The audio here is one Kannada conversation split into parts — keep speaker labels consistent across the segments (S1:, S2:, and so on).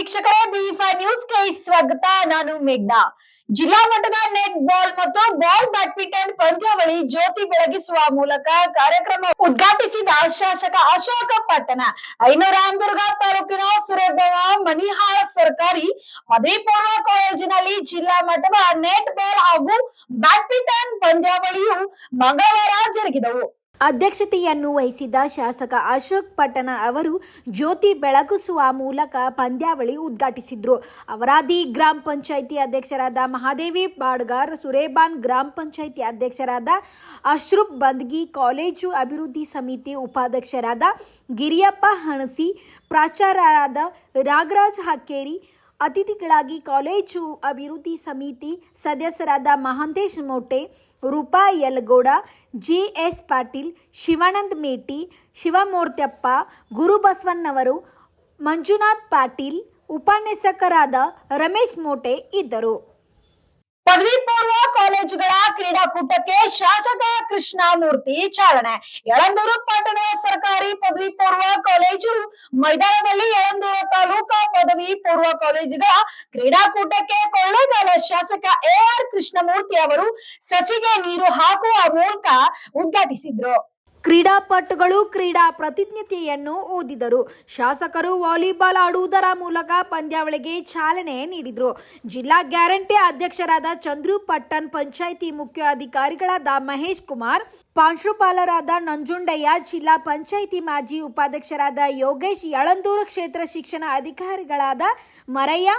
S1: ವೀಕ್ಷಕರೇ, ಬಿ5 ನ್ಯೂಸ್ಗೆ ಸ್ವಾಗತ. ನಾನು ಮೇಘ್ನಾ. ಜಿಲ್ಲಾ ಮಟ್ಟದ ನೆಟ್ ಬಾಲ್ ಮತ್ತು ಬಾಲ್ ಬ್ಯಾಡ್ಮಿಂಟನ್ ಪಂದ್ಯಾವಳಿ ಜ್ಯೋತಿ ಬೆಳಗಿಸುವ ಮೂಲಕ ಕಾರ್ಯಕ್ರಮ ಉದ್ಘಾಟಿಸಿದ ಶಾಸಕ ಅಶೋಕ ಪಟ್ಟಣ. ರಾಮದುರ್ಗ ತಾಲೂಕಿನ ಸುರೇಬಾವ ಮನಿಹಾಳ ಸರ್ಕಾರಿ ಪದವಿ ಪೂರ್ವ ಕಾಲೇಜಿನಲ್ಲಿ ಜಿಲ್ಲಾ ಮಟ್ಟದ ನೆಟ್ ಬಾಲ್ ಹಾಗೂ ಬ್ಯಾಡ್ಮಿಂಟನ್ ಪಂದ್ಯಾವಳಿಯು ಮಂಗಳವಾರ ಜರುಗಿದವು.
S2: ಅಧ್ಯಕ್ಷತೆಯನ್ನು ವಹಿಸಿದ್ದ ಶಾಸಕ ಅಶೋಕ್ ಪಟ್ಟಣ ಅವರು ಜ್ಯೋತಿ ಬೆಳಗಿಸುವ ಮೂಲಕ ಪಂದ್ಯಾವಳಿ ಉದ್ಘಾಟಿಸಿದ್ರು. ಅವರಾದಿ ಗ್ರಾಮ ಪಂಚಾಯಿತಿ ಅಧ್ಯಕ್ಷರಾದ ಮಹಾದೇವಿ ಬಾಡ್ಗಾರ್, ಸುರೇಬಾನ್ ಗ್ರಾಮ ಪಂಚಾಯಿತಿ ಅಧ್ಯಕ್ಷರಾದ ಅಶ್ರಫ್ ಬಂದ್ಗಿ, ಕಾಲೇಜು ಅಭಿವೃದ್ಧಿ ಸಮಿತಿ ಉಪಾಧ್ಯಕ್ಷರಾದ ಗಿರಿಯಪ್ಪ ಹಣಸಿ, ಪ್ರಾಚಾರ್ಯರಾದ ನಾಗರಾಜ್ ಹಕ್ಕೇರಿ, ಅತಿಥಿಗಳಾಗಿ ಕಾಲೇಜು ಅಭಿವೃದ್ಧಿ ಸಮಿತಿ ಸದಸ್ಯರಾದ ಮಹಾಂತೇಶ್ ಮೋಟೆ, ರೂಪಾ ಯಲಗೋಡ, ಜಿಎಸ್ ಪಾಟೀಲ್, ಶಿವಾನಂದ ಮೇಟಿ, ಶಿವಮೂರ್ತ್ಯಪ್ಪ, ಗುರುಬಸವಣ್ಣವರು, ಮಂಜುನಾಥ್ ಪಾಟೀಲ್, ಉಪನ್ಯಾಸಕರಾದ ರಮೇಶ್ ಮೋಟೆ ಇದ್ದರು.
S1: ಪದವಿ ಪೂರ್ವ ಕಾಲೇಜುಗಳ ಕ್ರೀಡಾಕೂಟಕ್ಕೆ ಶಾಸಕ ಕೃಷ್ಣಮೂರ್ತಿ ಚಾಲನೆ. ಯಳಂದೂರು ಪಟ್ಟಣದ ಸರ್ಕಾರಿ ಪದವಿ ಪೂರ್ವ ಕಾಲೇಜು ಮೈದಾನದಲ್ಲಿ ಯಳಂದೂರು ತಾಲೂಕಾ ಪದವಿ ಪೂರ್ವ ಕಾಲೇಜುಗಳ ಕ್ರೀಡಾಕೂಟಕ್ಕೆ ಕೊಳ್ಳೇಗಾಲ ಶಾಸಕ ಎಆರ್ ಕೃಷ್ಣಮೂರ್ತಿ ಅವರು ಸಸಿಗೆ ನೀರು ಹಾಕುವ ಮೂಲಕ ಉದ್ಘಾಟಿಸಿದ್ರು.
S2: ಕ್ರೀಡಾಪಟುಗಳು ಕ್ರೀಡಾ ಪ್ರತಿಜ್ಞತೆಯನ್ನು ಓದಿದರು. ಶಾಸಕರು ವಾಲಿಬಾಲ್ ಆಡುವುದರ ಮೂಲಕ ಪಂದ್ಯಾವಳಿಗೆ ಚಾಲನೆ ನೀಡಿದರು. ಜಿಲ್ಲಾ ಗ್ಯಾರಂಟಿ ಅಧ್ಯಕ್ಷರಾದ ಚಂದ್ರು, ಪಟ್ಟಣ ಪಂಚಾಯಿತಿ ಮುಖ್ಯ ಅಧಿಕಾರಿಗಳಾದ ಮಹೇಶ್ ಕುಮಾರ್, ಪ್ರಾಂಶುಪಾಲರಾದ ನಂಜುಂಡಯ್ಯ, ಜಿಲ್ಲಾ ಪಂಚಾಯಿತಿ ಮಾಜಿ ಉಪಾಧ್ಯಕ್ಷರಾದ ಯೋಗೇಶ್, ಯಳಂದೂರು ಕ್ಷೇತ್ರ ಶಿಕ್ಷಣ ಅಧಿಕಾರಿಗಳಾದ ಮರಯ್ಯ,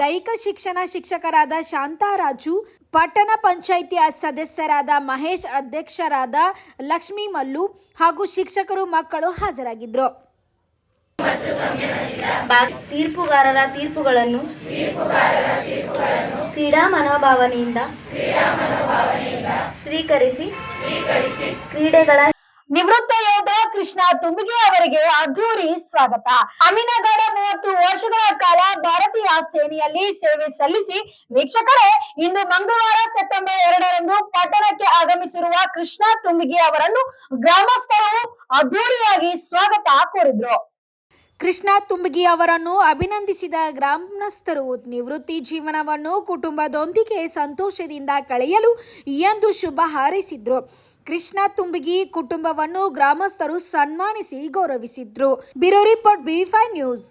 S2: ದೈಹಿಕ ಶಿಕ್ಷಣ ಶಿಕ್ಷಕರಾದ ಶಾಂತರಾಜು, ಪಟ್ಟಣ ಪಂಚಾಯಿತಿ ಸದಸ್ಯರಾದ ಮಹೇಶ್, ಅಧ್ಯಕ್ಷರಾದ ಲಕ್ಷ್ಮೀ ಮಲ್ಲು ಹಾಗೂ ಶಿಕ್ಷಕರು, ಮಕ್ಕಳು ಹಾಜರಾಗಿದ್ದರು.
S3: ತೀರ್ಪುಗಾರರ ತೀರ್ಪುಗಳನ್ನು ಕ್ರೀಡಾ ಮನೋಭಾವನೆಯಿಂದ ಸ್ವೀಕರಿಸಿ ಕ್ರೀಡೆಗಳ
S1: ನಿವೃತ್ತ ಯೋಧ ಕೃಷ್ಣ ತುಂಬಿಗೆ ಅವರಿಗೆ ಅದ್ದೂರಿ ಸ್ವಾಗತ. ಅಮೀನಗೌಡ 30 ವರ್ಷಗಳ ಕಾಲ ಭಾರತೀಯ ಸೇನೆಯಲ್ಲಿ ಸೇವೆ ಸಲ್ಲಿಸಿ ವೀಕ್ಷಕರೇ, ಇಂದು ಮಂಗಳವಾರ ಸೆಪ್ಟೆಂಬರ್ 2ರಂದು ಪಟ್ಟಣಕ್ಕೆ ಆಗಮಿಸಿರುವ ಕೃಷ್ಣ ತುಂಬಿಗೆ ಅವರನ್ನು ಗ್ರಾಮಸ್ಥರು ಅದ್ದೂರಿಯಾಗಿ ಸ್ವಾಗತ ಕೋರಿದ್ರು.
S2: ಕೃಷ್ಣ ತುಂಬಿಗಿ ಅವರನ್ನು ಅಭಿನಂದಿಸಿದ ಗ್ರಾಮಸ್ಥರು ನಿವೃತ್ತಿ ಜೀವನವನ್ನು ಕುಟುಂಬದೊಂದಿಗೆ ಸಂತೋಷದಿಂದ ಕಳೆಯಲು ಎಂದು ಶುಭ ಹಾರೈಸಿದ್ರು. ಕೃಷ್ಣ ತುಂಬಿಗಿ ಕುಟುಂಬವನ್ನು ಗ್ರಾಮಸ್ಥರು ಸನ್ಮಾನಿಸಿ ಗೌರವಿಸಿದ್ರು. Bureau report, B five news.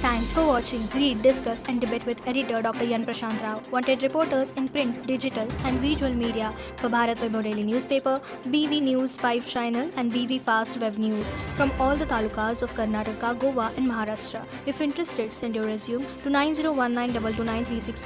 S4: Thanks for watching. Read, discuss and debate with editor Dr. Yan Prashant Rao. Wanted reporters in print, digital and visual media for Bharat Vaibhav Daily Newspaper, BV News 5 Channel and BV Fast Web News from all the talukas of Karnataka, Goa and Maharashtra. If interested, send your resume to 9019229369.